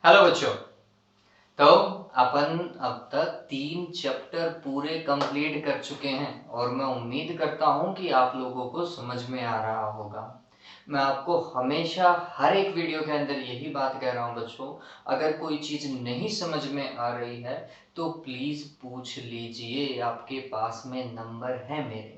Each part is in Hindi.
हेलो बच्चों। तो अपन अब तक 3 चैप्टर पूरे कंप्लीट कर चुके हैं और मैं उम्मीद करता हूं कि आप लोगों को समझ में आ रहा होगा। मैं आपको हमेशा हर एक वीडियो के अंदर यही बात कह रहा हूं बच्चों, अगर कोई चीज़ नहीं समझ में आ रही है तो प्लीज़ पूछ लीजिए, आपके पास में नंबर है मेरे।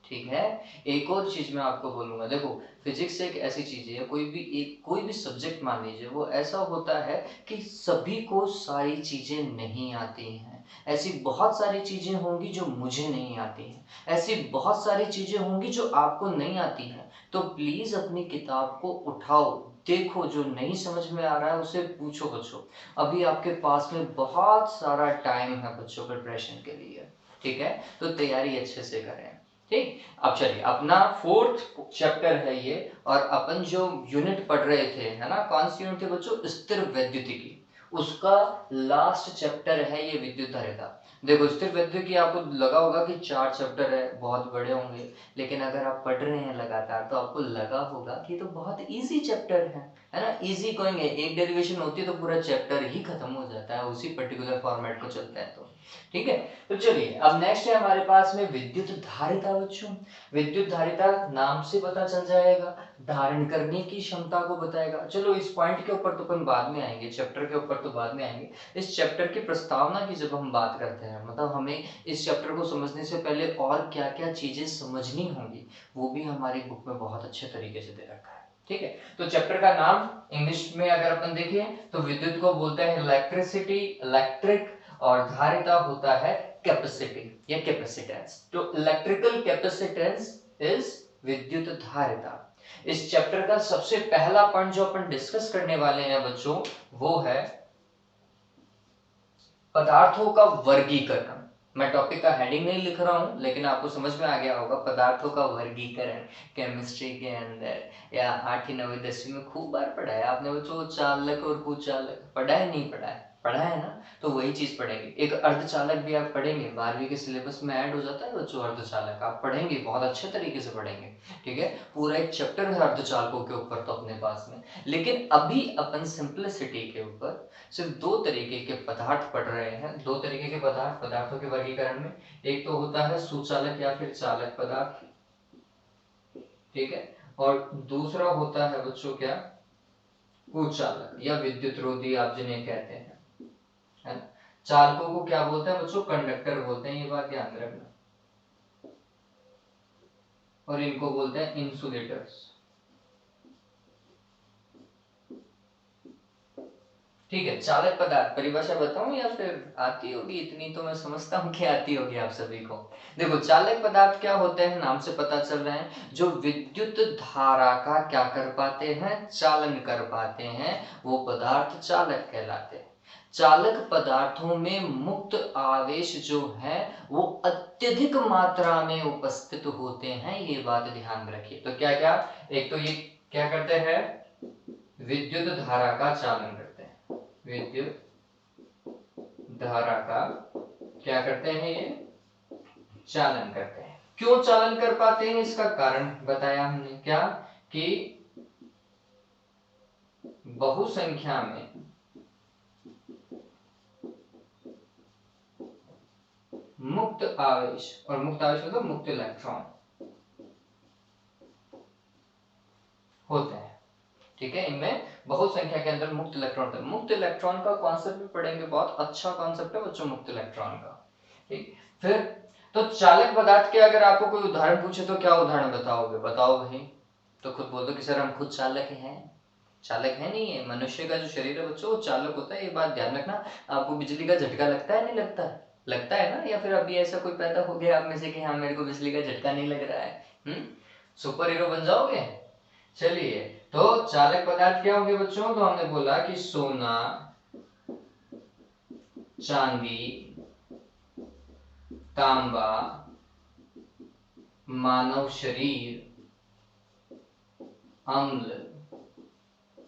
ठीक है। एक और चीज़ मैं आपको बोलूँगा, देखो फिजिक्स एक ऐसी चीज़ है, कोई भी सब्जेक्ट मान लीजिए, वो ऐसा होता है कि सभी को सारी चीज़ें नहीं आती हैं। ऐसी बहुत सारी चीज़ें होंगी जो मुझे नहीं आती हैं, ऐसी बहुत सारी चीज़ें होंगी जो आपको नहीं आती हैं। तो प्लीज़ अपनी किताब को उठाओ, देखो, जो नहीं समझ में आ रहा है उसे पूछो बच्चों। अभी आपके पास में बहुत सारा टाइम है बच्चों प्रिपरेशन के लिए। ठीक है, तो तैयारी अच्छे से करें। ठीक, अब चलिए, अपना 4th चैप्टर है ये, और अपन जो यूनिट पढ़ रहे थे, है ना, कौन सी यूनिट थी बच्चों? स्थिर वैद्युतिकी। उसका लास्ट चैप्टर है ये विद्युत धारिता। देखो, स्थिर वैद्युतिकी आपको लगा होगा कि 4 चैप्टर है, बहुत बड़े होंगे, लेकिन अगर आप पढ़ रहे हैं लगातार तो आपको लगा होगा कि ये तो बहुत इजी चैप्टर है ना। इजी गोइंग है, एक डेरिवेशन होती है तो पूरा चैप्टर ही खत्म हो जाता है, उसी पर्टिकुलर फॉर्मेट को चलता है। तो ठीक है, तो चलिए अब नेक्स्ट है हमारे पास में विद्युत धारिता बच्चों। विद्युत धारिता नाम से पता चल जाएगा, धारण करने की क्षमता को बताएगा। चलो इस पॉइंट के ऊपर तो अपन बाद में आएंगे, चैप्टर के ऊपर तो बाद में आएंगे। इस चैप्टर की प्रस्तावना की जब हम बात करते हैं, मतलब हमें इस चैप्टर को समझने से पहले और क्या क्या चीजें समझनी होंगी, वो भी हमारी बुक में बहुत अच्छे तरीके से दे रखा है। ठीक है, तो चैप्टर का नाम इंग्लिश में अगर अपन देखें तो विद्युत को बोलते हैं इलेक्ट्रिसिटी, इलेक्ट्रिक, और धारिता होता है कैपेसिटी या कैपेसिटेंस। तो इलेक्ट्रिकल कैपेसिटेंस इज विद्युत धारिता। इस चैप्टर का सबसे पहला पॉइंट जो अपन डिस्कस करने वाले हैं बच्चों, वो है पदार्थों का वर्गीकरण। मैं टॉपिक का हेडिंग नहीं लिख रहा हूं, लेकिन आपको समझ में आ गया होगा, पदार्थों का वर्गीकरण। केमिस्ट्री के अंदर या 8वीं 9वीं 10वीं में खूब बार पढ़ा है आपने बच्चों, चालक और कुचालक पढ़ा है, नहीं पढ़ा है? पढ़ा है ना, तो वही चीज पढ़ेंगे। एक अर्धचालक भी आप पढ़ेंगे, 12वीं के सिलेबस में ऐड हो जाता है बच्चों, अर्धचालक आप पढ़ेंगे, बहुत अच्छे तरीके से पढ़ेंगे। ठीक है, पूरा एक चैप्टर है अर्धचालकों के ऊपर तो अपने पास में। लेकिन अभी अपन सिंप्लिसिटी के ऊपर सिर्फ 2 तरीके के पदार्थ पढ़ रहे हैं। 2 तरीके के पदार्थ पदार्थों के वर्गीकरण में, एक तो होता है सुचालक या फिर चालक पदार्थ, ठीक है, और दूसरा होता है बच्चों क्या? कुचालक या विद्युत रोधी आप जिन्हें कहते हैं, है ना। चालकों को क्या बोलते हैं बच्चों? कंडक्टर बोलते हैं, ये बात ध्यान रखना। और इनको बोलते हैं इंसुलेटर्स। ठीक है, चालक पदार्थ परिभाषा बताऊं या फिर आती होगी? इतनी तो मैं समझता हूँ कि आती होगी आप सभी को। देखो, चालक पदार्थ क्या होते हैं, नाम से पता चल रहा है, जो विद्युत धारा का क्या कर पाते हैं? चालन कर पाते हैं, वो पदार्थ चालक कहलाते हैं। चालक पदार्थों में मुक्त आवेश जो है वो अत्यधिक मात्रा में उपस्थित होते हैं, ये बात ध्यान में रखिए। तो क्या क्या, एक तो ये क्या करते हैं? विद्युत धारा का चालन करते हैं। विद्युत धारा का क्या करते हैं? ये चालन करते हैं। क्यों चालन कर पाते हैं, इसका कारण बताया हमने, क्या कि बहुसंख्या में मुक्त आवेश, और मुक्त आवेश मतलब मुक्त इलेक्ट्रॉन होते हैं। ठीक है, इनमें बहुत संख्या के अंदर मुक्त इलेक्ट्रॉन होते हैं। मुक्त इलेक्ट्रॉन का कॉन्सेप्ट भी पढ़ेंगे, बहुत अच्छा कॉन्सेप्ट है बच्चों मुक्त इलेक्ट्रॉन का। ठीक, फिर तो चालक पदार्थ के अगर आपको कोई उदाहरण पूछे तो क्या उदाहरण बताओगे? बताओ भाई, तो खुद बोल दो कि सर हम खुद चालक हैं। चालक है नहीं है, मनुष्य का जो शरीर है बच्चों वो चालक होता है, ये बात ध्यान रखना। आपको बिजली का झटका लगता है, नहीं लगता है? लगता है ना? या फिर अभी ऐसा कोई पैदा हो गया आप में से कि हाँ मेरे को बिजली का झटका नहीं लग रहा है? सुपर हीरो बन जाओगे? चलिए, तो चालक पदार्थ क्या होंगे बच्चों? तो हमने बोला कि सोना, चांदी, तांबा, मानव शरीर, अम्ल,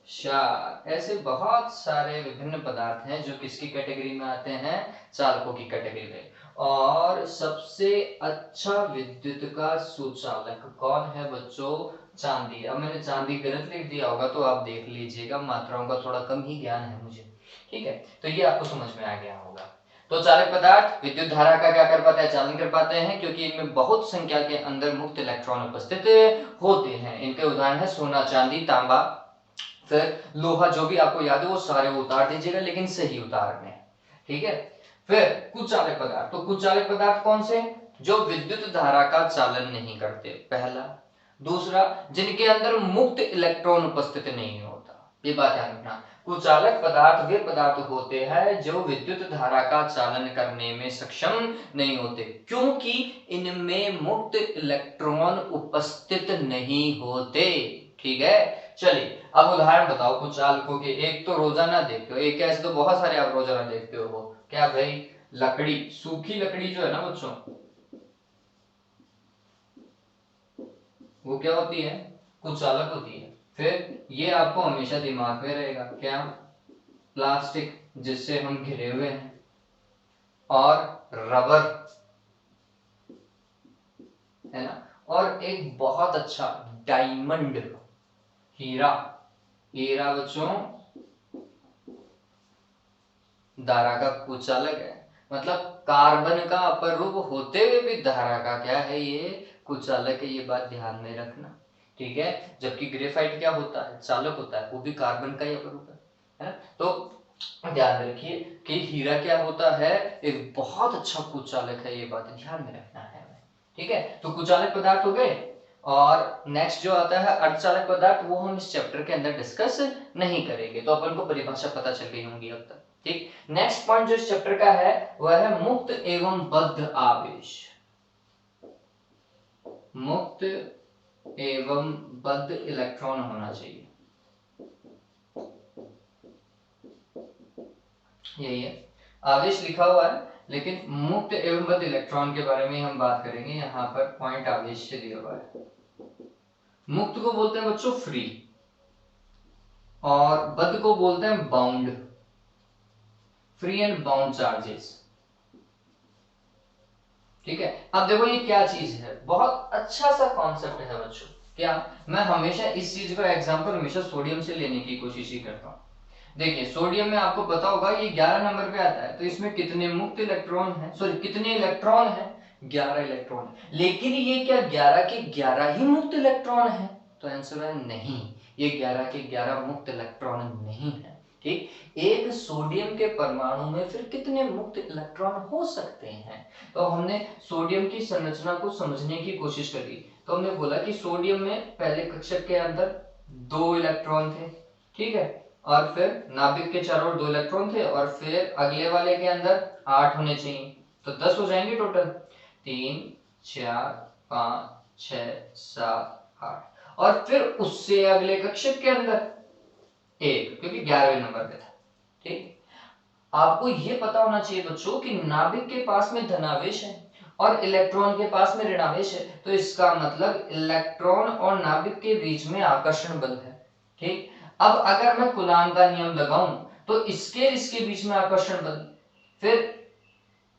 क्षार, ऐसे बहुत सारे विभिन्न पदार्थ हैं जो किसकी कैटेगरी में आते हैं? चालकों की कैटेगरी में। और सबसे अच्छा विद्युत का सुचालक कौन है बच्चों? चांदी। अब मैंने चांदी गलत लिख दिया होगा तो आप देख लीजिएगा, मात्राओं का थोड़ा कम ही ज्ञान है मुझे। ठीक है, तो ये आपको समझ में आ गया होगा। तो चालक पदार्थ विद्युत धारा का क्या कर पाते हैं, चालन कर पाते हैं, क्योंकि इनमें बहुत संख्या के अंदर मुक्त इलेक्ट्रॉन उपस्थित होते हैं। इनके उदाहरण है सोना, चांदी, तांबा, फिर लोहा, जो भी आपको याद है वो सारे उतार दीजिएगा, लेकिन सही उतारने, ठीक है। फिर कुचालक पदार्थ, तो कुचालक पदार्थ कौन से, जो विद्युत धारा का चालन नहीं करते, पहला। दूसरा, जिनके अंदर मुक्त इलेक्ट्रॉन उपस्थित नहीं होता, ये बात ध्यान रखना। कुचालक पदार्थ वे पदार्थ होते हैं जो विद्युत धारा का चालन करने में सक्षम नहीं होते, क्योंकि इनमें मुक्त इलेक्ट्रॉन उपस्थित नहीं होते, ठीक है। चलिए अब उदाहरण बताओ कुचालकों के। एक तो रोजाना देखते हो, एक ऐसे तो बहुत सारे आप रोजाना देखते हो, क्या भाई, लकड़ी, सूखी लकड़ी जो है ना बच्चों, वो क्या होती है, कुचालक होती है। फिर ये आपको हमेशा दिमाग में रहेगा, क्या, प्लास्टिक जिससे हम घिरे हुए हैं, और रबर, है ना, और एक बहुत अच्छा डायमंड, हीरा। हीरा बच्चों धारा का कुचालक है, मतलब कार्बन का अपर रूप होते हुए भी धारा का क्या है, ये कुचालक है, ये बात ध्यान में रखना, ठीक है। जबकि ग्रेफाइट क्या होता है, चालक होता है, वो भी कार्बन का ही अपर रूप है ना। तो ध्यान रखिए कि हीरा क्या होता है, एक बहुत अच्छा कुचालक है, ये बात ध्यान में रखना है, ठीक है। तो कुचालक पदार्थ हो गए। और नेक्स्ट जो आता है अर्धचालक पदार्थ, वो हम इस चैप्टर के अंदर डिस्कस नहीं करेंगे, तो अपन को परिभाषा पता चल गई होंगी अब तक, ठीक। नेक्स्ट पॉइंट जो इस चैप्टर का है वह है मुक्त एवं बद्ध आवेश। मुक्त एवं बद्ध इलेक्ट्रॉन होना चाहिए, यही है, आवेश लिखा हुआ है, लेकिन मुक्त एवं बद्ध इलेक्ट्रॉन के बारे में हम बात करेंगे। यहाँ पर पॉइंट आवेश से दिया हुआ है। मुक्त को बोलते हैं बच्चों फ्री, और बद्ध को बोलते हैं bound, free and bound charges, ठीक है। अब देखो ये क्या चीज है, बहुत अच्छा सा कॉन्सेप्ट है बच्चों, क्या, मैं हमेशा इस चीज का एग्जांपल हमेशा सोडियम से लेने की कोशिश ही करता हूँ। देखिए सोडियम में आपको पता होगा ये 11 नंबर पे आता है, तो इसमें कितने मुक्त इलेक्ट्रॉन है, सॉरी कितने इलेक्ट्रॉन है, 11 इलेक्ट्रॉन। लेकिन ये क्या 11 के 11 ही मुक्त इलेक्ट्रॉन है, तो आंसर है नहीं, ये 11 के 11 मुक्त इलेक्ट्रॉन नहीं है, ठीक। एक सोडियम के परमाणु में फिर कितने मुक्त इलेक्ट्रॉन हो सकते हैं, तो हमने सोडियम की संरचना को समझने की कोशिश करी, तो हमने बोला कि सोडियम में पहले कक्षक के अंदर 2 इलेक्ट्रॉन थे, ठीक है, और फिर नाभिक के चारों ओर 2 इलेक्ट्रॉन थे, और फिर अगले वाले के अंदर 8 होने चाहिए, तो 10 हो जाएंगे टोटल, 3 4 5 6 7 8, और फिर उससे अगले कक्षक के अंदर 1, क्योंकि 11वें नंबर पे था, ठीक। आपको यह पता होना चाहिए बच्चों कि नाभिक के पास में धनावेश है और इलेक्ट्रॉन के पास में ऋणावेश है, तो इसका मतलब इलेक्ट्रॉन और नाभिक के बीच में आकर्षण बल है, ठीक। अब अगर मैं कूलाम का नियम लगाऊं तो इसके बीच में आकर्षण बल, फिर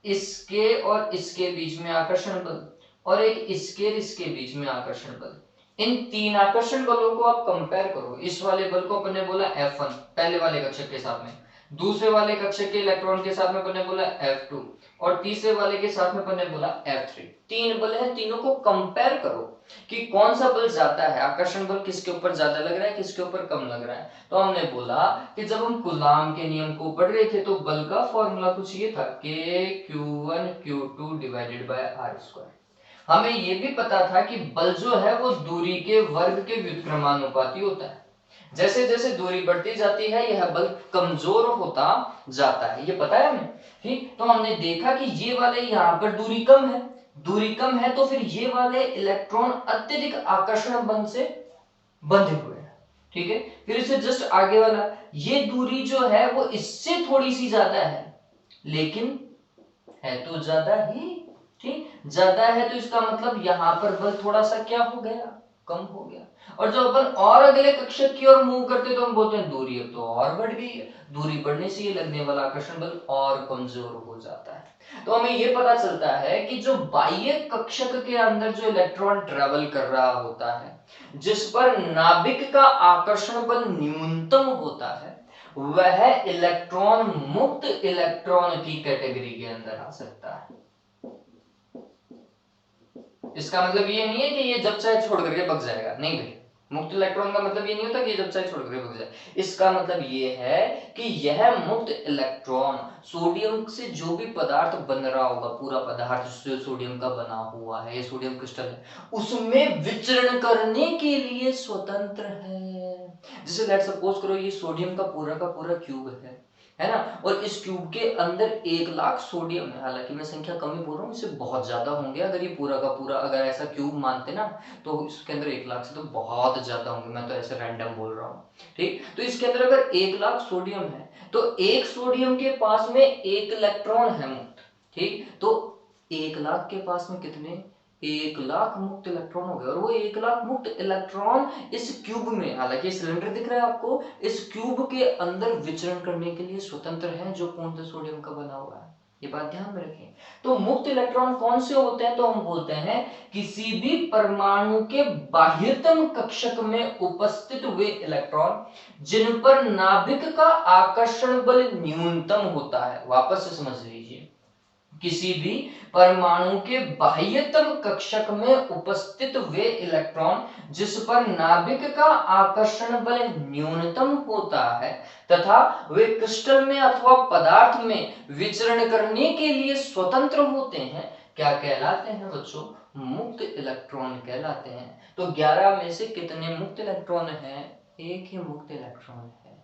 इसके और इसके बीच में आकर्षण बल, और एक इसके बीच में आकर्षण बल। इन 3 आकर्षण बलों को आप कंपेयर करो। इस वाले बल को अपन ने बोला F1 पहले वाले कक्षक के साथ में, दूसरे वाले कक्षक के इलेक्ट्रॉन के साथ में अपन ने बोला F2, और तीसरे वाले के साथ में अपन ने बोला F3। 3 बल है, तीनों को कंपेयर करो कि कौन सा बल ज्यादा है, आकर्षण बल किसके ऊपर ज्यादा लग रहा है, किसके ऊपर कम लग रहा है। तो हमने बोला कि जब हम कूलाम के नियम को पढ़ रहे थे तो बल का फॉर्मूला कुछ ये था, K(Q1Q2) डिवाइडेड बाय r²। हमें ये भी पता था कि बल जो है वो दूरी के वर्ग के व्युत्क्रमानुपाती होता है, जैसे जैसे दूरी बढ़ती जाती है यह बल कमजोर होता जाता है, ये पता है हमें, ठीक। तो हमने देखा कि ये वाले यहाँ पर दूरी कम है, दूरी कम है तो फिर ये वाले इलेक्ट्रॉन अत्यधिक आकर्षण बल से बंधे हुए हैं, ठीक है। फिर इससे जस्ट आगे वाला, ये दूरी जो है वो इससे थोड़ी सी ज्यादा है, लेकिन है तो ज्यादा ही, ठीक, ज्यादा है, तो इसका मतलब यहां पर बल थोड़ा सा क्या हो गया, कम हो गया। और जब अपन और अगले कक्षक की ओर मूव करते तो हम बोलते हैं दूरी अब तो और बढ़ गई है, दूरी बढ़ने से ये लगने वाला आकर्षण बल और कमजोर हो जाता है। तो हमें ये पता चलता है कि जो बाह्य कक्षक के अंदर जो इलेक्ट्रॉन ट्रेवल कर रहा होता है, जिस पर नाभिक का आकर्षण बल न्यूनतम होता है, वह इलेक्ट्रॉन मुक्त इलेक्ट्रॉन की कैटेगरी के अंदर आ सकता है। इसका मतलब ये नहीं है कि ये जब चाहे छोड़ करके भग जाएगा, नहीं भाई। मुक्त इलेक्ट्रॉन का मतलब ये नहीं होता कि जब चाहे छोड़ करके भग जाए। इसका मतलब ये है कि यह मुक्त इलेक्ट्रॉन सोडियम से जो भी पदार्थ बन रहा होगा, पूरा पदार्थ जो सोडियम का बना हुआ है, ये सोडियम क्रिस्टल है, उसमें विचरण करने के लिए स्वतंत्र है। जैसे लेट सपोज करो ये सोडियम का पूरा क्यूब है ना, और इस क्यूब के अंदर 1,00,000 सोडियम है। हालांकि मैं संख्या कम ही बोल रहा हूँ, इससे बहुत ज्यादा होंगे। अगर ये पूरा का पूरा अगर ऐसा क्यूब मानते ना, तो इसके अंदर 1,00,000 से तो बहुत ज्यादा होंगे, मैं तो ऐसे रैंडम बोल रहा हूँ। ठीक, तो इसके अंदर अगर 1,00,000 सोडियम है, तो एक सोडियम के पास में 1 इलेक्ट्रॉन है मुक्त। ठीक, तो 1,00,000 के पास में कितने, 1,00,000 मुक्त इलेक्ट्रॉन हो गए। और वो 1,00,000 मुक्त इलेक्ट्रॉन इस क्यूब में, हालांकि सिलेंडर दिख रहा है आपको, इस क्यूब के अंदर विचरण करने के लिए स्वतंत्र है, जो पूर्णतः सोडियम का बना हुआ है। ये बात ध्यान में रखें। तो मुक्त इलेक्ट्रॉन कौन से होते हैं, तो हम बोलते हैं किसी भी परमाणु के बाह्यतम कक्षक में उपस्थित वे इलेक्ट्रॉन जिन पर नाभिक का आकर्षण बल न्यूनतम होता है। वापस से समझ लीजिए, किसी भी परमाणु के बाह्यतम कक्षक में उपस्थित वे इलेक्ट्रॉन जिस पर नाभिक का आकर्षण बल न्यूनतम होता है तथा वे क्रिस्टल में अथवा पदार्थ में विचरण करने के लिए स्वतंत्र होते हैं, क्या कहलाते हैं बच्चों, मुक्त इलेक्ट्रॉन कहलाते हैं। तो 11 में से कितने मुक्त इलेक्ट्रॉन हैं, एक ही मुक्त इलेक्ट्रॉन है।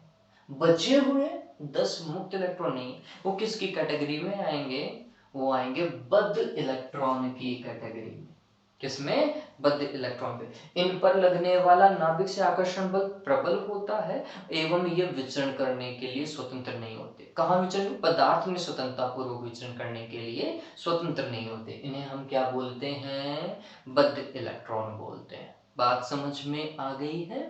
बचे हुए 10 मुक्त इलेक्ट्रॉन नहीं, वो किसकी कैटेगरी में आएंगे, वो आएंगे बद्ध इलेक्ट्रॉन की कैटेगरी में। किसमें, बद्ध इलेक्ट्रॉन पे। इन पर लगने वाला नाभिक से आकर्षण बल प्रबल होता है एवं ये विचरण करने के लिए स्वतंत्र नहीं होते। कहाँ विचरण, पदार्थ में स्वतंत्रता पूर्वक विचरण करने के लिए स्वतंत्र नहीं होते। इन्हें हम क्या बोलते हैं, बद्ध इलेक्ट्रॉन बोलते हैं। बात समझ में आ गई है?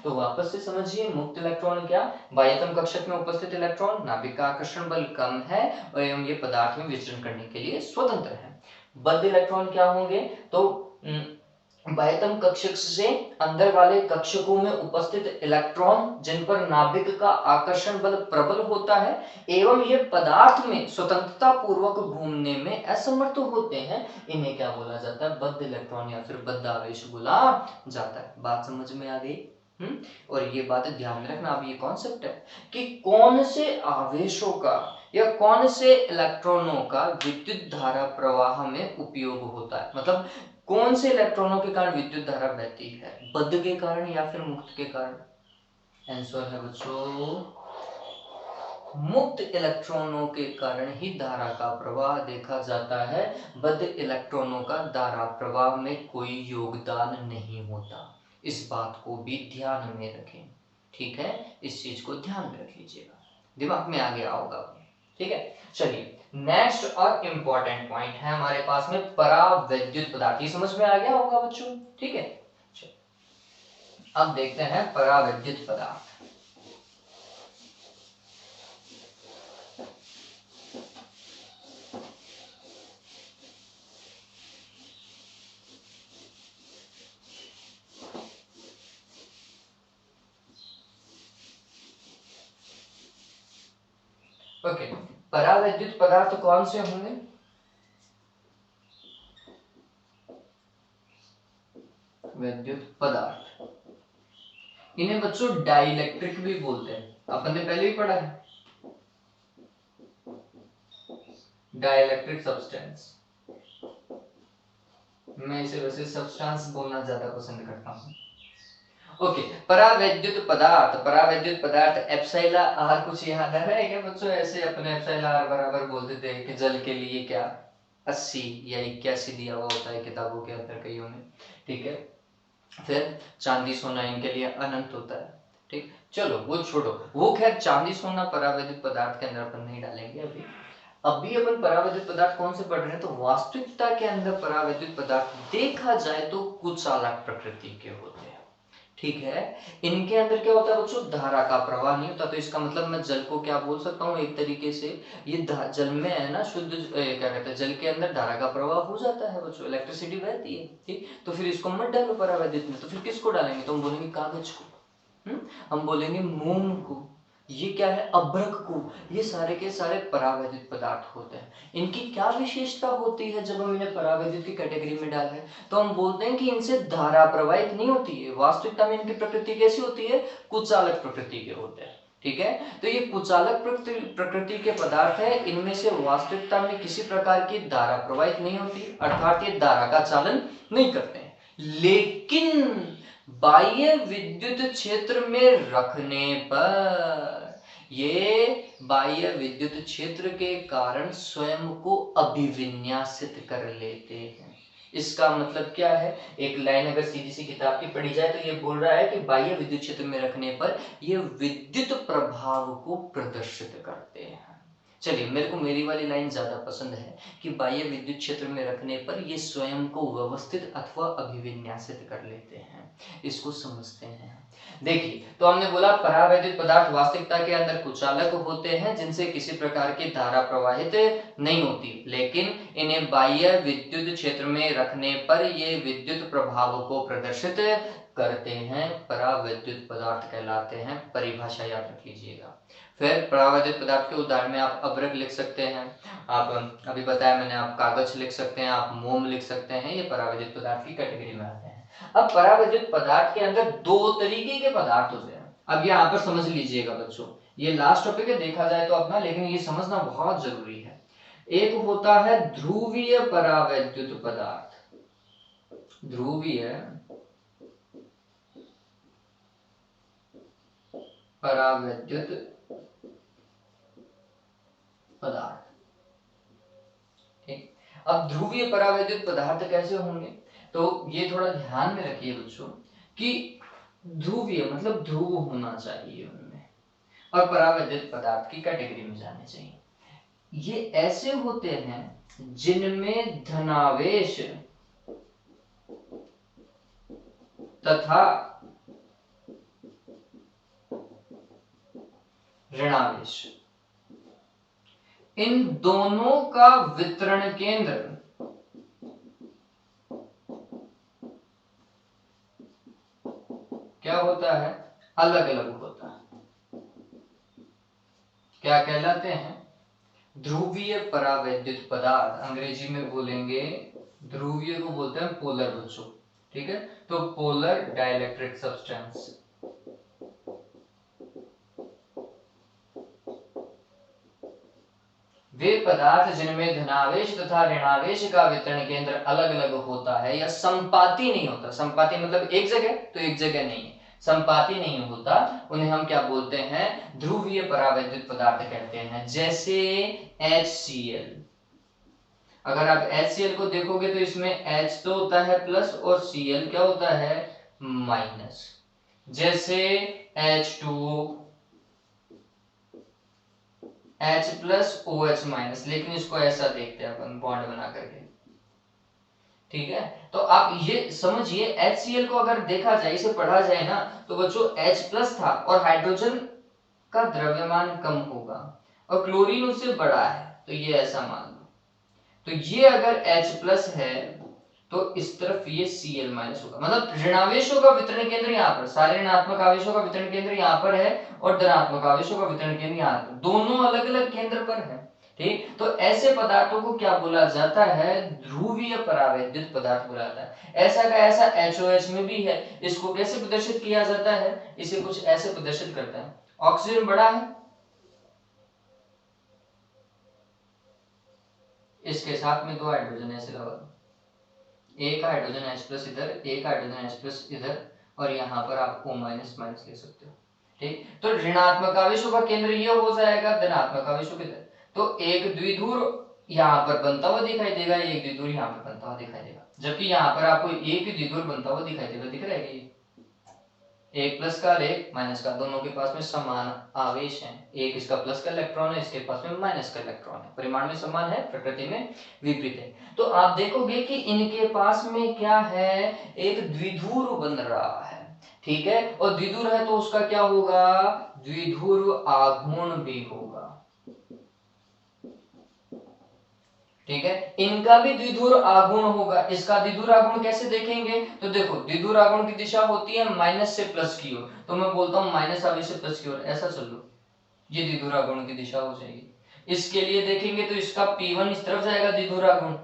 तो वापस से समझिए, मुक्त इलेक्ट्रॉन क्या, बाह्यतम कक्षक में उपस्थित इलेक्ट्रॉन, नाभिक का आकर्षण बल कम है एवं ये पदार्थ में विचरण करने के लिए स्वतंत्र है। बद्ध इलेक्ट्रॉन क्या होंगे, तो बाह्यतम कक्षक से अंदर वाले कक्षकों में उपस्थित इलेक्ट्रॉन जिन पर नाभिक का आकर्षण बल प्रबल होता है एवं ये पदार्थ में स्वतंत्रता पूर्वक घूमने में असमर्थ होते हैं, इन्हें क्या बोला जाता है, बद्ध इलेक्ट्रॉन या फिर बद्ध आवेश बोला जाता है। बात समझ में आ गई? और ये बात ध्यान में रखना, अब ये कॉन्सेप्ट है कि कौन से आवेशों का या कौन से इलेक्ट्रॉनों का विद्युत धारा प्रवाह में उपयोग होता है। मतलब कौन से इलेक्ट्रॉनों के कारण विद्युत धारा बहती है, बद्ध के कारण या फिर मुक्त के कारण। आंसर है बच्चों, मुक्त इलेक्ट्रॉनों के कारण ही धारा का प्रवाह देखा जाता है। बद्ध इलेक्ट्रॉनों का धारा प्रवाह में कोई योगदान नहीं होता। इस बात को भी ध्यान में रखें, ठीक है, इस चीज को ध्यान में रख लीजिएगा, दिमाग में आ गया होगा। ठीक है, चलिए नेक्स्ट और इंपॉर्टेंट पॉइंट है हमारे पास में परावैद्युत पदार्थ। ये समझ में आ गया होगा बच्चों, ठीक है। अब देखते हैं परावैद्युत पदार्थ। ओके, परावैद्युत पदार्थ कौन से होंगे, वैद्युत पदार्थ, इन्हें बच्चों डाइलेक्ट्रिक भी बोलते हैं। अपन ने पहले ही पढ़ा है, डाइलेक्ट्रिक सब्सटेंस। मैं इसे वैसे सब्सटेंस बोलना ज्यादा पसंद करता हूँ। ओके, परावैद्युत पदार्थ, परावैद्युत पदार्थ एप्सिलॉन आर कुछ याद है क्या बच्चों? ऐसे अपने एप्सिलॉन आर बराबर बोलते थे कि जल के लिए क्या 80 या 81 दिया हुआ होता है किताबों के अंदर कईयों में, ठीक है। फिर चांदी सोना इनके लिए अनंत होता है, ठीक। चलो वो छोड़ो, वो खैर चांदी सोना परावैद्युत पदार्थ के अंदर अपन नहीं डालेंगे अभी अपन परावैद्युत पदार्थ कौन से पढ़ रहे हैं, तो वास्तविकता के अंदर परावैद्युत पदार्थ देखा जाए तो कुछ अलग प्रकृति के होते हैं, ठीक है। इनके अंदर क्या होता है बच्चों, धारा का प्रवाह नहीं होता। तो इसका मतलब मैं जल को क्या बोल सकता हूँ, एक तरीके से ये जल में है ना शुद्ध, क्या कहते हैं, जल के अंदर धारा का प्रवाह हो जाता है बच्चों, इलेक्ट्रिसिटी बहती है, ठीक। तो फिर इसको मत डालो परावैद्युत में, तो फिर किसको डालेंगे, तो हम बोलेंगे कागज को, हम बोलेंगे मोम को, ये क्या है, अभ्रक को, ये सारे के सारे परावैद्युत पदार्थ होते हैं। इनकी क्या विशेषता होती है जब हम इन्हें परावैद्युत की कैटेगरी में डाल रहे हैं, तो हम बोलते हैं कि इनसे धारा प्रवाहित नहीं होती है। वास्तविकता में इनकी प्रकृति कैसी होती है, कुचालक प्रकृति के होते हैं। ठीक है, तो ये कुचालक प्रकृति के पदार्थ है, इनमें से वास्तविकता में किसी प्रकार की धारा प्रवाहित नहीं होती, अर्थात ये धारा का चालन नहीं करते हैं। लेकिन बाह्य विद्युत क्षेत्र में रखने पर ये बाह्य विद्युत क्षेत्र के कारण स्वयं को अभिविन्यासित कर लेते हैं। इसका मतलब क्या है, एक लाइन अगर सीधी सी किताब की पढ़ी जाए तो ये बोल रहा है कि बाह्य विद्युत क्षेत्र में रखने पर ये विद्युत प्रभाव को प्रदर्शित करते हैं। चलिए, मेरे को मेरी वाली लाइन ज्यादा पसंद है कि बाह्य विद्युत क्षेत्र में रखने पर ये स्वयं को व्यवस्थित अथवा अभिविन्यासित कर लेते हैं। इसको समझते हैं। देखिए, तो हमने बोला परावैद्युत पदार्थ वास्तविकता के अंदर कुचालक होते हैं जिनसे किसी प्रकार की धारा प्रवाहित नहीं होती, लेकिन इन्हें बाह्य विद्युत क्षेत्र में रखने पर ये विद्युत प्रभाव को प्रदर्शित करते हैं, परावैद्युत पदार्थ कहलाते हैं। परिभाषा याद रख लीजिएगा। फिर परावैद्युत पदार्थ के उदाहरण में आप अभ्रक लिख सकते हैं, आप अभी बताया मैंने, आप कागज लिख सकते हैं, आप मोम लिख सकते हैं, ये परावैद्युत पदार्थ की कैटेगरी में आते हैं। अब परावैद्युत पदार्थ के अंदर दो तरीके के पदार्थ होते हैं। अब यहाँ पर समझ लीजिएगा बच्चों, ये लास्ट टॉपिक है देखा जाए तो अपना, लेकिन ये समझना बहुत जरूरी है। एक होता है ध्रुवीय परावैद्युत पदार्थ, ध्रुवीय परावैद्युत पदार्थ। ठीक, अब ध्रुवीय परावैद्युत पदार्थ कैसे होंगे, तो ये थोड़ा ध्यान में रखिए बच्चों कि ध्रुवीय मतलब ध्रुव होना चाहिए उनमें, और परावैद्युत पदार्थ की कैटेगरी में जाने चाहिए। ये ऐसे होते हैं जिनमें धनावेश तथा ऋणावेश, इन दोनों का वितरण केंद्र क्या होता है, अलग अलग होता है। क्या कहलाते हैं, ध्रुवीय परावैद्युत पदार्थ। अंग्रेजी में बोलेंगे ध्रुवीय को बोलते हैं पोलर बच्चों। ठीक है, तो पोलर डाइलेक्ट्रिक सब्सटेंस। वे पदार्थ जिनमें धनावेश तथा ऋणावेश का वितरण केंद्र अलग अलग होता है या संपाती नहीं होता, संपाती मतलब एक जगह तो एक जगह नहीं है, संपाती नहीं होता, उन्हें हम क्या बोलते हैं, ध्रुवीय परावैद्युत पदार्थ कहते हैं। जैसे HCl, अगर आप HCl को देखोगे तो इसमें H तो होता है प्लस और Cl क्या होता है, माइनस। जैसे H2O, H plus OH minus, लेकिन इसको ऐसा देखते हैं अपन बॉन्ड बना करके। ठीक है, तो आप ये समझिए HCl को अगर देखा जाए, इसे पढ़ा जाए ना, तो बच्चों H प्लस था और हाइड्रोजन का द्रव्यमान कम होगा और क्लोरीन उससे बड़ा है, तो ये ऐसा मान लो। तो ये अगर H प्लस है तो इस तरफ ये Cl माइनस होगा, मतलब ऋणावेशों का वितरण केंद्र यहाँ पर, सारे ऋणात्मक आवेशों का वितरण केंद्र यहाँ पर है और धनात्मक आवेशों का वितरण केंद्र यहाँ पर, दोनों अलग अलग केंद्र पर है। ठीक, तो ऐसे पदार्थों को क्या बोला जाता है, ध्रुवीय परावैद्युत पदार्थ बोला जाता है। ऐसा का ऐसा HOH में भी है। इसको कैसे प्रदर्शित किया जाता है, इसे कुछ ऐसे प्रदर्शित करता है, ऑक्सीजन बड़ा है, इसके साथ में दो हाइड्रोजन ऐसे लगा दो, एक हाइड्रोजन H प्लस इधर, एक हाइड्रोजन H प्लस इधर, और यहाँ पर आप O माइनस माइनस ले सकते हो। ठीक, तो ऋणात्मक आवेशों का केंद्र ये हो जाएगा धनात्मक आवेशों के इधर, तो एक द्विध्रुव यहाँ पर बनता हुआ दिखाई देगा, एक द्विध्रुव यहाँ पर बनता हुआ दिखाई देगा, जबकि यहाँ पर आपको एक द्विध्रुव बनता हुआ दिखाई देगा, दिख रहा है ये, एक प्लस का और एक माइनस का, दोनों के पास में समान आवेश है, एक इसका प्लस का इलेक्ट्रॉन है, इसके पास में माइनस का इलेक्ट्रॉन है, परिमाण में समान है, प्रकृति में विपरीत है। तो आप देखोगे कि इनके पास में क्या है, एक द्विध्रुव बन रहा है। ठीक है, और द्विध्रुव है तो उसका क्या होगा, द्विध्रुव आघूर्ण भी होगा। ठीक है, इनका भी द्विध्रुव आघूर्ण होगा। इसका द्विध्रुव आघूर्ण कैसे देखेंगे, तो देखो द्विध्रुव आघूर्ण की दिशा होती है माइनस से प्लस की ओर, तो मैं बोलता हूं माइनस आवेश से प्लस की ओर, ऐसा चल लो। ये द्विध्रुव आघूर्ण की दिशा हो जाएगी। इसके लिए देखेंगे तो इसका P1 इस तरफ जाएगा द्विध्रुव आघूर्ण,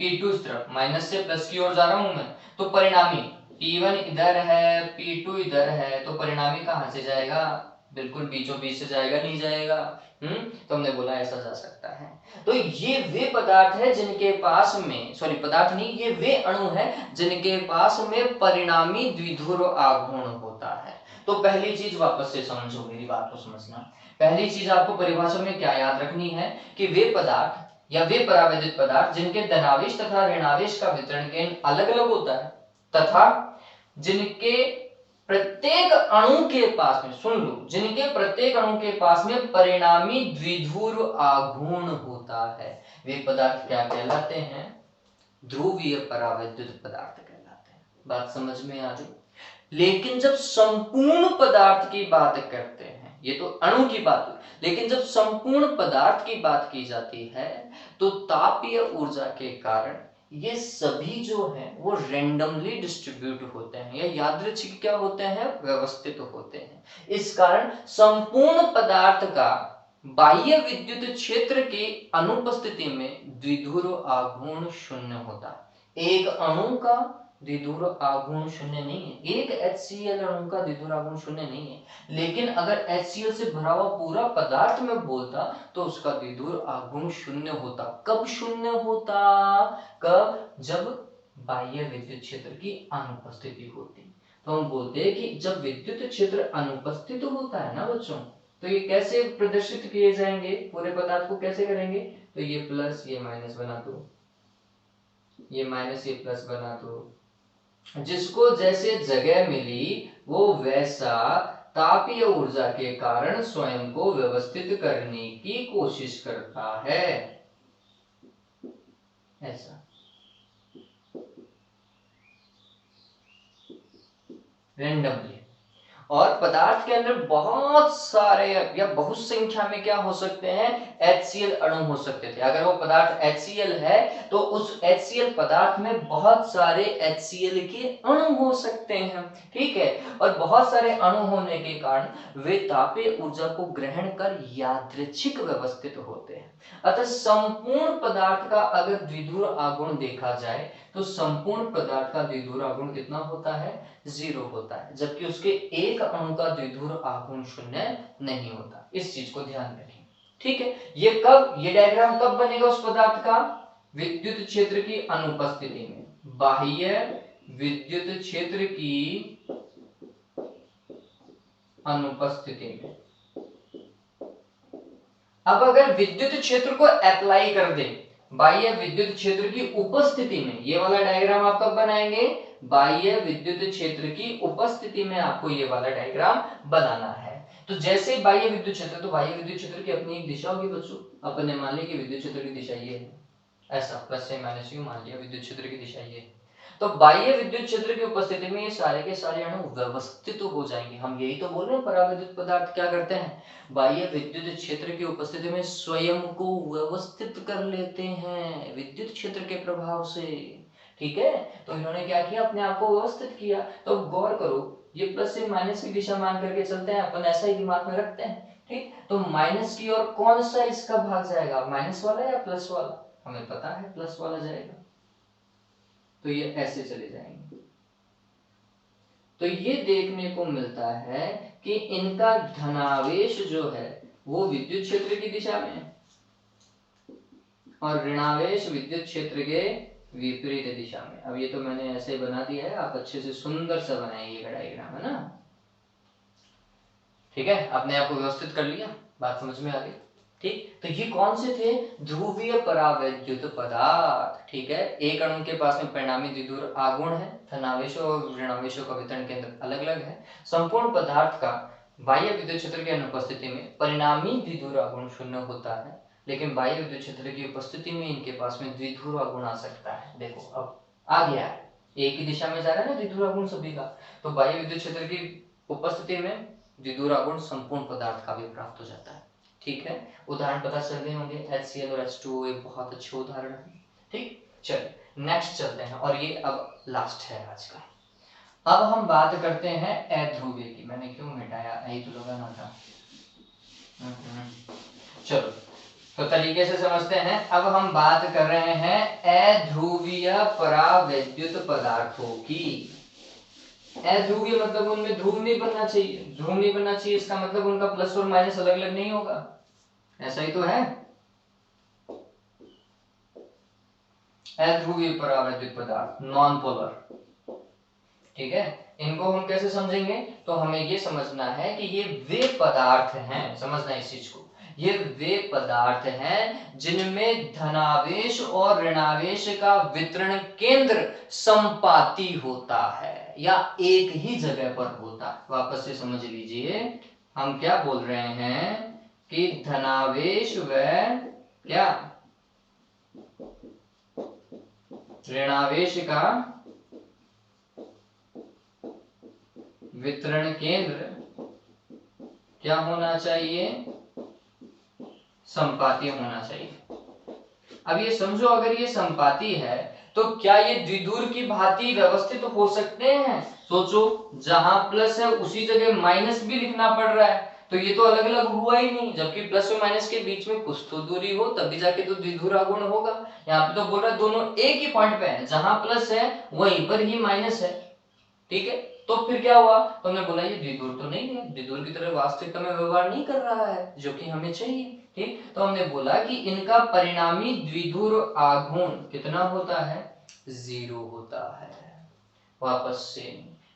P2 इस तरफ, माइनस से प्लस की ओर जा रहा हूं मैं, तो परिणामी P1 इधर है, P2 इधर है, तो परिणामी कहां से जाएगा, बिल्कुल बीचों बीच से जाएगा, नहीं जाएगा। तो हमने बोला ऐसा जा सकता है। तो ये वे पदार्थ है जिनके पास में, सॉरी पदार्थ नहीं, ये वे अणु है जिनके पास में परिणामी द्विध्रुव आघूर्ण होता है। तो पहली चीज वापस से समझो, मेरी बात को समझना। पहली चीज आपको परिभाषा में क्या याद रखनी है कि वे पदार्थ या वे परावैद्युत पदार्थ जिनके धनावेश तथा ऋणावेश का वितरण केंद्र अलग अलग होता है तथा जिनके प्रत्येक अणु के पास में, सुन लो, जिनके प्रत्येक अणु के पास में परिणामी द्विध्रुव आघूर्ण होता है, वे पदार्थ क्या कहलाते हैं, ध्रुवीय परावैद्युत पदार्थ कहलाते हैं। बात समझ में आ रही। लेकिन जब संपूर्ण पदार्थ की बात करते हैं, ये तो अणु की बात हुई, लेकिन जब संपूर्ण पदार्थ की बात की जाती है तो तापीय ऊर्जा के कारण ये सभी जो हैं वो रेंडमली डिस्ट्रीब्यूट होते हैं या यादृच्छिक क्या होते हैं, व्यवस्थित होते हैं। इस कारण संपूर्ण पदार्थ का बाह्य विद्युत क्षेत्र की अनुपस्थिति में द्विध्रुव आघूर्ण शून्य होता है। एक अणु का द्विध्रुव आघूर्ण शून्य नहीं है, एक HCl अणु का द्विध्रुव आघूर्ण शून्य नहीं है, लेकिन अगर HCl से भरा हुआ पूरा पदार्थ में बोलता तो उसका द्विध्रुव आघूर्ण शून्य होता। कब शून्य होता, कब, जब बाह्य विद्युत क्षेत्र की अनुपस्थिति होती। तो हम बोलते हैं कि जब विद्युत क्षेत्र अनुपस्थित होता है ना बच्चों, तो ये कैसे प्रदर्शित किए जाएंगे, पूरे पदार्थ को कैसे करेंगे, तो ये प्लस ये माइनस बना दो, ये माइनस ये प्लस बना दो, जिसको जैसे जगह मिली वो वैसा तापीय ऊर्जा के कारण स्वयं को व्यवस्थित करने की कोशिश करता है, ऐसा। रेंडमली। और पदार्थ के अंदर बहुत सारे या बहुत संख्या में क्या हो सकते हैं, HCl अणु हो सकते थे। अगर वो पदार्थ HCl है तो उस HCl पदार्थ में बहुत सारे HCl के अणु हो सकते हैं, ठीक है। और बहुत सारे अणु होने के कारण वे तापीय ऊर्जा को ग्रहण कर यादृच्छिक व्यवस्थित होते हैं। अतः संपूर्ण पदार्थ का अगर द्विध्रुव आघूर्ण देखा जाए तो संपूर्ण पदार्थ का द्विध्रुव आघूर्ण कितना होता है, 0 होता है, जबकि उसके एक अणु का द्विध्रुव आघूर्ण शून्य नहीं होता। इस चीज को ध्यान रखें, ठीक है। ये कब, ये डायग्राम कब बनेगा उस पदार्थ का, विद्युत क्षेत्र की अनुपस्थिति में, बाह्य विद्युत क्षेत्र की अनुपस्थिति में। अब अगर विद्युत क्षेत्र को अप्लाई कर दे बाह्य विद्युत क्षेत्र की उपस्थिति में, ये वाला डायग्राम आप कब बनाएंगे, बाह्य विद्युत क्षेत्र की उपस्थिति में आपको ये वाला डायग्राम बनाना है। तो जैसे बाह्य विद्युत क्षेत्र, तो बाह्य विद्युत क्षेत्र की अपनी एक दिशा होगी बच्चों। अपन ने मान लिया कि विद्युत क्षेत्र की दिशा ये है, ऐसा प्लस से माइनस यू मान लिया, विद्युत क्षेत्र की दिशा ये है। तो बाह्य विद्युत क्षेत्र की उपस्थिति में ये सारे के सारे अणु व्यवस्थित हो जाएंगे। हम यही तो बोल रहे हैं, पराविद्युत पदार्थ क्या करते हैं, बाह्य विद्युत क्षेत्र की उपस्थिति में स्वयं को व्यवस्थित कर लेते हैं विद्युत क्षेत्र के प्रभाव से, ठीक है। तो इन्होंने क्या किया, अपने आप को व्यवस्थित किया। तो गौर करो, ये प्लस से माइनस की दिशा मान करके चलते हैं, अपन ऐसा ही दिमाग में रखते हैं, ठीक। तो माइनस की ओर कौन सा इसका भाग जाएगा, माइनस वाला या प्लस वाला, हमें पता है प्लस वाला जाएगा, तो ये ऐसे चले जाएंगे। तो ये देखने को मिलता है कि इनका धनावेश जो है वो विद्युत क्षेत्र की दिशा में है और ऋणावेश विद्युत क्षेत्र के विपरीत दिशा में। अब ये तो मैंने ऐसे बना दिया है, आप अच्छे से सुंदर सा बनाइएगा डायग्राम, है ना, ठीक है। आपने आपको व्यवस्थित कर लिया, बात समझ में आ गई, ठीक। तो ये कौन से थे, ध्रुवीय परावैद्युत पदार्थ, ठीक है। एक अणु के पास में परिणामी द्विध्रुव आघूर्ण है, धनावेशों और ऋणावेशों का वितरण केंद्र अलग अलग है। संपूर्ण पदार्थ का बाह्य विद्युत क्षेत्र की अनुपस्थिति में परिणामी द्विध्रुव आघूर्ण शून्य होता है, लेकिन बाह्य विद्युत क्षेत्र की उपस्थिति में इनके पास में द्विध्रुव आघूर्ण आ सकता है। देखो अब आ गया है, एक ही दिशा में जा रहा है ना द्विध्रुव आघूर्ण सभी का। तो बाह्य विद्युत क्षेत्र की उपस्थिति में द्विध्रुव आघूर्ण संपूर्ण पदार्थ का भी प्राप्त हो जाता है, ठीक है। उदाहरण पता चल गए होंगे, HCl और H2O एक बहुत अच्छे उदाहरण है, ठीक। चलिए नेक्स्ट चलते हैं, और ये अब लास्ट है आज का। अब हम बात करते हैं अध्रुवीय की। मैंने क्यों मिटाया, यही तो लगाना था, चलो तो तरीके से समझते हैं। अब हम बात कर रहे हैं अध्रुवीय परावैद्युत पदार्थों की। अध्रुवीय मतलब उनमें ध्रुव नहीं बनना चाहिए। ध्रुव नहीं बनना चाहिए इसका मतलब उनका प्लस और माइनस अलग अलग नहीं होगा, ऐसा ही तो है। अध्रुवीय परावैद्युत पदार्थ नॉन पोलर, ठीक है। इनको हम कैसे समझेंगे, तो हमें ये समझना है कि ये वे पदार्थ हैं, समझना इस चीज को, ये वे पदार्थ हैं जिनमें धनावेश और ऋणावेश का वितरण केंद्र संपाती होता है या एक ही जगह पर होता है। वापस से समझ लीजिए, हम क्या बोल रहे हैं कि धनावेश व क्या ऋणावेश का वितरण केंद्र क्या होना चाहिए, संपाती होना चाहिए। अब ये समझो, अगर ये संपाती है तो क्या ये द्विध्रुव की भांति व्यवस्थित हो सकते हैं? सोचो, जहां प्लस है उसी जगह माइनस भी लिखना पड़ रहा है, तो ये तो अलग अलग हुआ ही नहीं। जबकि प्लस और माइनस के बीच में कुछ तो दूरी हो तभी जाके तो द्विध्रुवागुण होगा। यहाँ पे तो बोल रहा है दोनों एक ही पॉइंट पे है, जहां प्लस है वहीं पर ही माइनस है, ठीक है। तो फिर क्या हुआ, तो हमने बोला ये द्विध्रुव तो नहीं है, द्विध्रुव की तरह वास्तविकता में व्यवहार नहीं कर रहा है, जो कि हमें चाहिए, ठीक। तो हमने बोला कि इनका परिणामी द्विध्रुव आघूर्ण कितना होता है, 0 होता है। वापस से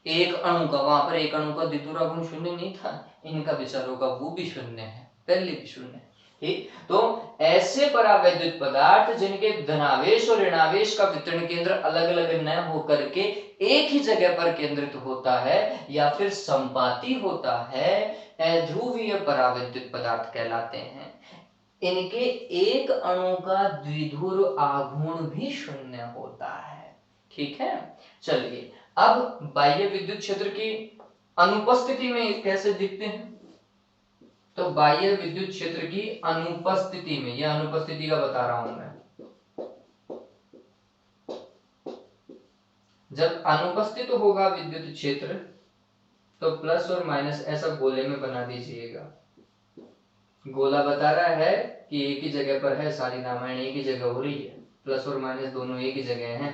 एक अणु का, वहां पर एक अणु का द्विध्रुव आघूर्ण 0 नहीं था, इनका विचारों का वो भी 0 है, पहले भी 0 है, ठीक। तो ऐसे परावैद्युत पदार्थ जिनके धनावेश और ऋणावेश का वितरण केंद्र अलग अलग न होकर के एक ही जगह पर केंद्रित होता है या फिर संपाती होता है, अध्रुवीय परावैद्युत पदार्थ कहलाते हैं। इनके एक अणु का द्विध्रुव आघूर्ण भी 0 होता है, ठीक है। चलिए, अब बाह्य विद्युत क्षेत्र की अनुपस्थिति में कैसे दिखते हैं, तो बाह्य विद्युत क्षेत्र की अनुपस्थिति में, यह अनुपस्थिति का बता रहा हूं मैं, जब अनुपस्थित होगा विद्युत क्षेत्र तो प्लस और माइनस ऐसा गोले में बना दीजिएगा। गोला बता रहा है कि एक ही जगह पर है, सारी रामायण एक ही जगह हो रही है, प्लस और माइनस दोनों एक ही जगह हैं,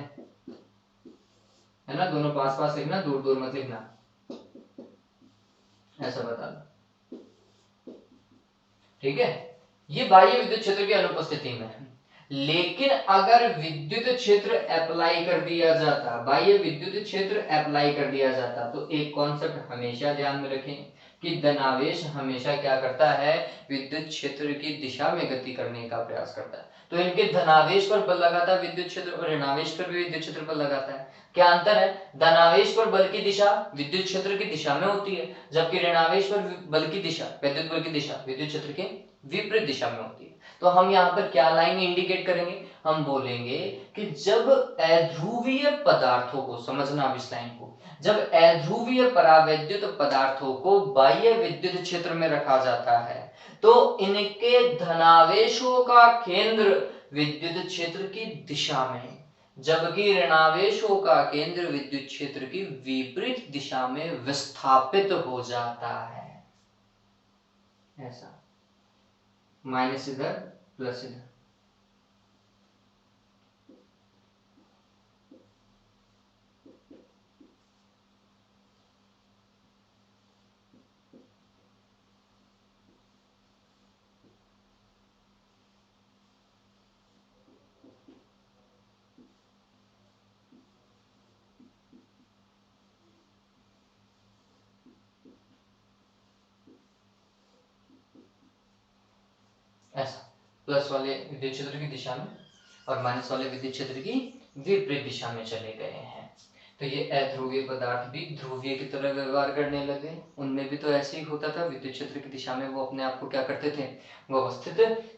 है ना। दोनों पास पास लिखना, दूर दूर मत लिखना, ऐसा बता दो, ठीक है। ये बाह्य विद्युत क्षेत्र की अनुपस्थिति में है। लेकिन अगर विद्युत क्षेत्र अप्लाई कर दिया जाता, बाह्य विद्युत क्षेत्र अप्लाई कर दिया जाता, तो एक कॉन्सेप्ट हमेशा ध्यान में रखें कि धनावेश हमेशा क्या करता है, विद्युत क्षेत्र की दिशा में गति करने का प्रयास करता है। तो इनके धनावेश पर बल लगाता है विद्युत क्षेत्र और ऋणावेश पर भी विद्युत क्षेत्र बल लगाता है। क्या अंतर है, धनावेश पर बल की दिशा विद्युत क्षेत्र की दिशा में होती है, जबकि ऋणावेश पर बल की दिशा, विद्युत बल की दिशा विद्युत क्षेत्र के विपरीत दिशा में होती है। तो हम यहाँ पर क्या लाइन इंडिकेट करेंगे, हम बोलेंगे कि जब अध्रुवीय पदार्थों को, समझना अब इस लाइन को, जब अध्रुवीय परावैद्युत पदार्थों को बाह्य विद्युत क्षेत्र में रखा जाता है तो इनके धनावेशों का केंद्र विद्युत क्षेत्र की दिशा में, जबकि ऋणावेशों का केंद्र विद्युत क्षेत्र की विपरीत दिशा में विस्थापित हो जाता है। ऐसा, माइनस इधर प्लस इधर, ऐसा प्लस वाले विद्युत क्षेत्र की दिशा में और माइनस वाले विद्युत क्षेत्र की विपरीत दिशा में चले गए हैं। तो ये अध्रुवीय पदार्थ भी ध्रुवीय की तरह व्यवहार करने लगे। उनमें भी तो ऐसे ही होता था, विद्युत क्षेत्र की दिशा में वो अपने आप को क्या करते थे, वो अवस्थित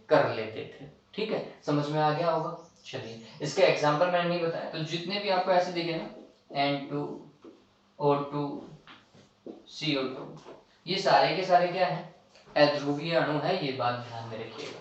कर लेते थे, ठीक है। समझ में आ गया होगा। चलिए, इसके एग्जाम्पल मैंने नहीं बताया, तो जितने भी आपको ऐसे दिखे ना, N2O2 CO2, ये सारे के सारे क्या है, अध्रुवीय अणु है, ये बात ध्यान में रखिएगा।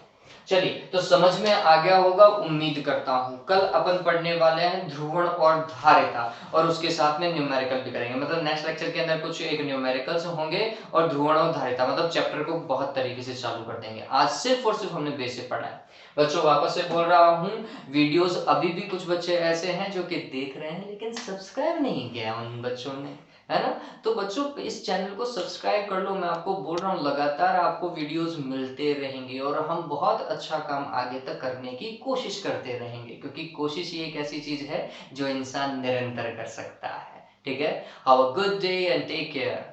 चलिए, तो समझ में आ गया होगा उम्मीद करता हूँ। कल अपन पढ़ने वाले हैं ध्रुवण और धारिता, और उसके साथ में न्यूमेरिकल भी करेंगे। मतलब नेक्स्ट लेक्चर के अंदर कुछ एक न्यूमेरिकल्स होंगे और ध्रुवण और धारिता, मतलब चैप्टर को बहुत तरीके से चालू कर देंगे। आज सिर्फ और सिर्फ हमने बेसिक पढ़ा है। बच्चों वापस से बोल रहा हूँ, वीडियोस अभी भी कुछ बच्चे ऐसे हैं जो कि देख रहे हैं लेकिन सब्सक्राइब नहीं किया उन बच्चों ने, है ना। तो बच्चों इस चैनल को सब्सक्राइब कर लो। मैं आपको बोल रहा हूँ लगातार आपको वीडियोस मिलते रहेंगे और हम बहुत अच्छा काम आगे तक करने की कोशिश करते रहेंगे, क्योंकि कोशिश ही एक ऐसी चीज है जो इंसान निरंतर कर सकता है। ठीक है, have a good day and take care.